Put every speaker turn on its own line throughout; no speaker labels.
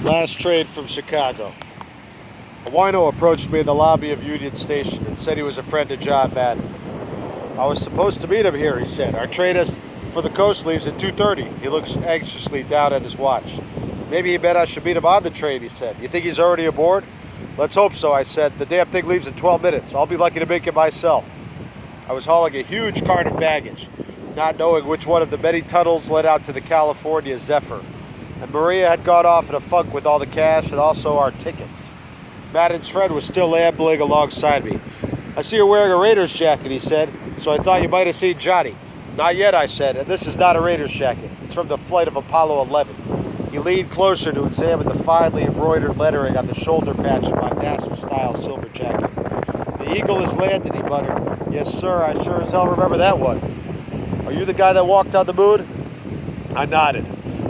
Last trade from Chicago. A wino approached me in the lobby of Union Station and said he was a friend of John Madden. I was supposed to meet him here, he said. Our train for the coast leaves at 2:30. He looks anxiously down at his watch. Maybe he meant I should meet him on the train, he said. You think he's already aboard? Let's hope so, I said. The damn thing leaves in 12 minutes. I'll be lucky to make it myself. I was hauling a huge cart of baggage, not knowing which one of the many tunnels led out to the California Zephyr. And Maria had gone off in a funk with all the cash and also our tickets. Madden's friend was still ambling alongside me. I see you're wearing a Raiders jacket, he said, so I thought you might have seen Johnny. Not yet, I said, and this is not a Raiders jacket. It's from the flight of Apollo 11. He leaned closer to examine the finely embroidered lettering on the shoulder patch of my NASA-style silver jacket. The eagle has landed, he muttered. Yes, sir, I sure as hell remember that one. Are you the guy that walked on the moon? I nodded.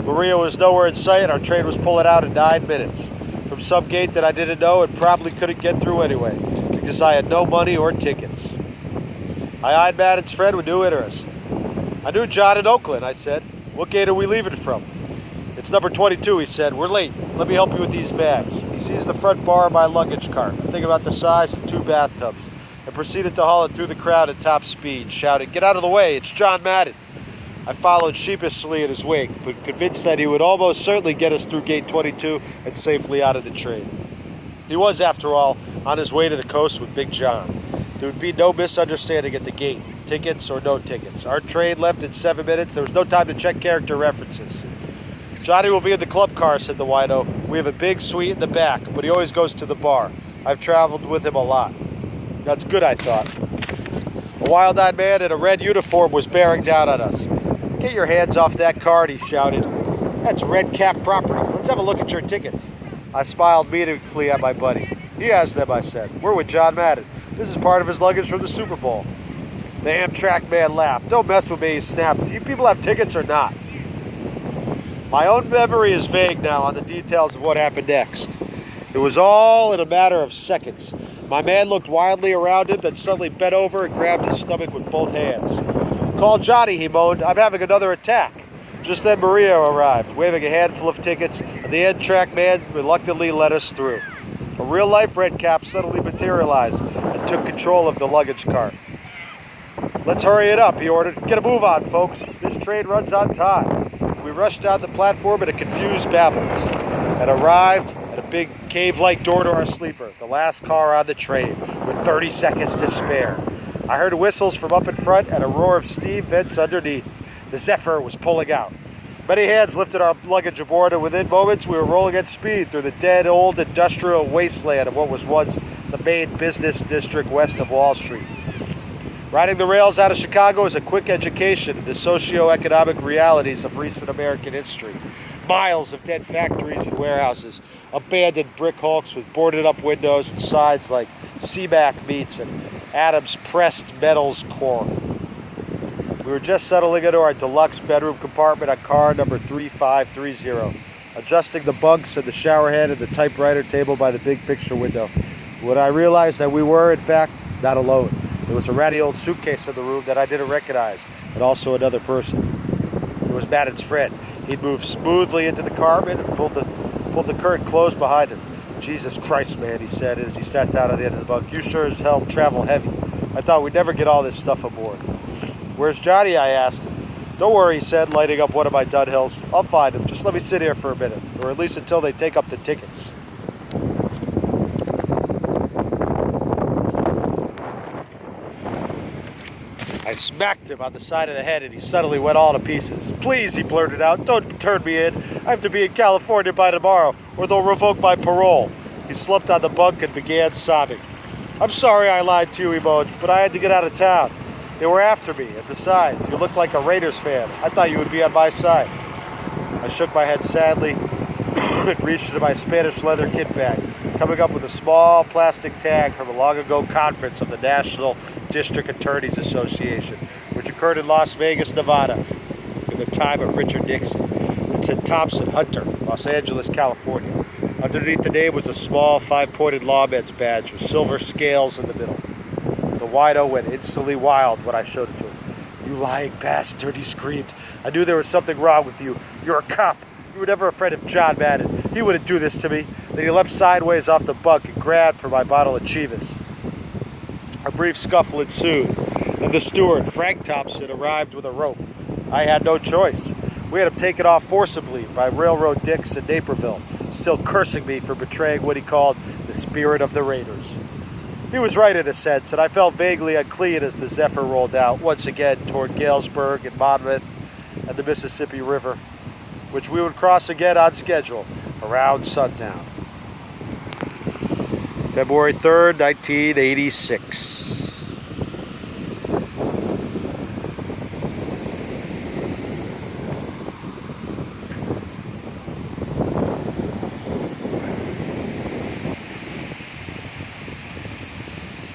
Maria was nowhere in sight, and our train was pulling out in 9 minutes. From some gate that I didn't know and probably couldn't get through anyway, because I had no money or tickets. I eyed Madden's friend with new interest. I knew John in Oakland, I said. What gate are we leaving from? It's number 22, he said. We're late. Let me help you with these bags. He seized the front bar of my luggage cart, a thing about the size of 2 bathtubs, and proceeded to haul it through the crowd at top speed, shouting, Get out of the way, it's John Madden. I followed sheepishly in his wake, but convinced that he would almost certainly get us through gate 22 and safely out of the train. He was, after all, on his way to the coast with Big John. There would be no misunderstanding at the gate, tickets or no tickets. Our train left in 7 minutes. There was no time to check character references. Johnny will be in the club car, said the wino. We have a big suite in the back, but he always goes to the bar. I've traveled with him a lot. That's good, I thought. A wild-eyed man in a red uniform was bearing down on us. Get your hands off that card, he shouted. That's red cap property. Let's have a look at your tickets. I smiled meaningfully at my buddy. He has them, I said. We're with John Madden. This is part of his luggage from the Super Bowl. The Amtrak man laughed. Don't mess with me, he snapped. Do you people have tickets or not? My own memory is vague now on the details of what happened next. It was all in a matter of seconds. My man looked wildly around him, then suddenly bent over and grabbed his stomach with both hands. Call Johnny, he moaned. I'm having another attack. Just then Maria arrived, waving a handful of tickets, and the Amtrak man reluctantly let us through. A real-life red cap suddenly materialized and took control of the luggage cart. Let's hurry it up, he ordered. Get a move on, folks. This train runs on time. We rushed down the platform in a confused babble and arrived at a big cave-like door to our sleeper, the last car on the train, with 30 seconds to spare. I heard whistles from up in front and a roar of steam vents underneath. The Zephyr was pulling out. Many hands lifted our luggage aboard, and within moments we were rolling at speed through the dead old industrial wasteland of what was once the main business district west of Wall Street. Riding the rails out of Chicago is a quick education in the socio-economic realities of recent American history. Miles of dead factories and warehouses, abandoned brick hulks with boarded-up windows and signs like CMAC Meats and Adams Pressed Metals Core. We were just settling into our deluxe bedroom compartment on car number 3530, adjusting the bunks and the shower head and the typewriter table by the big picture window, when I realized that we were, in fact, not alone. There was a ratty old suitcase in the room that I didn't recognize, and also another person. It was Madden's friend. He'd moved smoothly into the car and pulled the curtain closed behind him. Jesus Christ, man, he said as he sat down at the end of the bunk. You sure as hell travel heavy. I thought we'd never get all this stuff aboard. Where's Johnny? I asked him. Don't worry, he said, lighting up one of my Dunhills. I'll find him. Just let me sit here for a minute, or at least until they take up the tickets. I smacked him on the side of the head and he suddenly went all to pieces. Please, he blurted out, don't turn me in. I have to be in California by tomorrow or they'll revoke my parole. He slumped on the bunk and began sobbing. I'm sorry I lied to you, he moaned, but I had to get out of town. They were after me, and besides, you look like a Raiders fan. I thought you would be on my side. I shook my head sadly and reached into my Spanish leather kit bag, coming up with a small plastic tag from a long-ago conference of the National District Attorneys Association, which occurred in Las Vegas, Nevada, in the time of Richard Nixon. It said Thompson, Hunter, Los Angeles, California. Underneath the name was a small, 5-pointed lawman's badge with silver scales in the middle. The wino went instantly wild when I showed it to him. You lying bastard, he screamed. I knew there was something wrong with you. You're a cop. You were never afraid of John Madden. He wouldn't do this to me. Then he leapt sideways off the bunk and grabbed for my bottle of Chivas. A brief scuffle ensued, and the steward, Frank Thompson, arrived with a rope. I had no choice. We had him taken off forcibly by railroad dicks in Naperville, still cursing me for betraying what he called the spirit of the Raiders. He was right in a sense, and I felt vaguely unclean as the Zephyr rolled out once again toward Galesburg and Monmouth and the Mississippi River, which we would cross again on schedule around sundown. February 3rd, 1986.